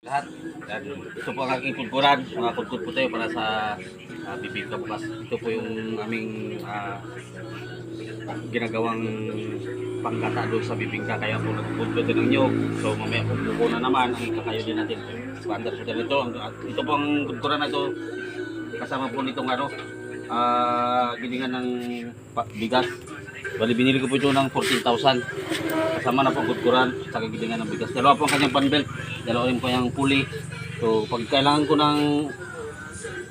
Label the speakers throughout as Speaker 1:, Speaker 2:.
Speaker 1: Lahat. Yan. Ito po ang aking kulkuran. Mga kulkur po tayo para sa bibingka bukas. Ito po yung aming ginagawang panggata doon sa bibingka. Kaya po nagpulto din ng nyog. So mamaya po buko na naman ang kakayo din natin. Standard po tayo ito. Ito po ang kulkuran na ito. Kasama po nitong gilingan ng bigas. Bali binili ko po ito ng 14,000. Kasama na po ang kulkuran sa gilingan ng bigas. Dalawa po ang kanyang panbelt. Dalawa rin po yung puli. So pag kailangan ko ng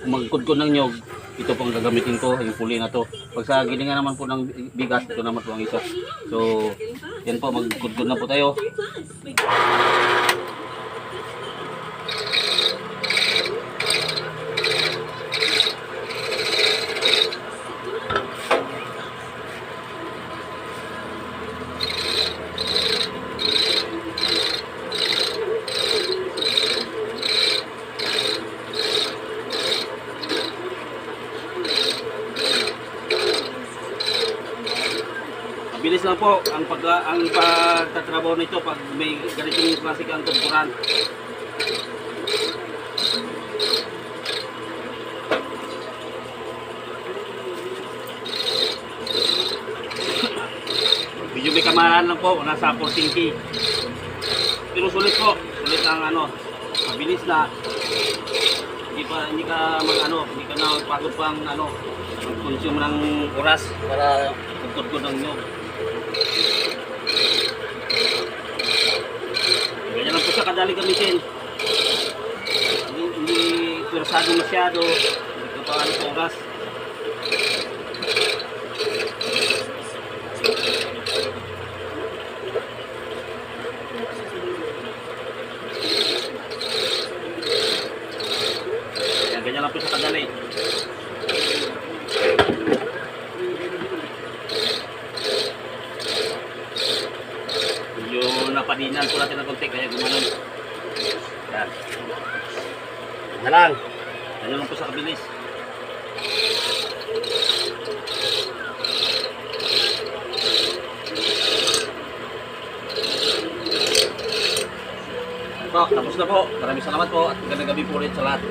Speaker 1: magkudkod ng nyog, ito po ang gagamitin ko, yung puli na to. Pag sa gilingan naman po ng bigas, ito naman po ang isa. So yan po, magkudkod na po tayo. Bilis lang po ang pagtatrabaho nito pag may ganitong klase kang kulkuran. Medyo may kamahalan lang po, nasa 14K. Pero sulit po, sulit ang mabilis na. Hindi ka na pagod pang consume ng oras para magkudkod ng nyog. Ganyan lang po siya kadali gamitin. Hindi pursado masyado. Hindi pa sa oras. Ganyan lang po siya kadali. Yung napadinan po natin ng konti kaya gumanon. Yan. Yan lang. Ganyan lang po sa kabilis. Ito, tapos na po. Maraming salamat po at magandang gabi po ulit sa lahat.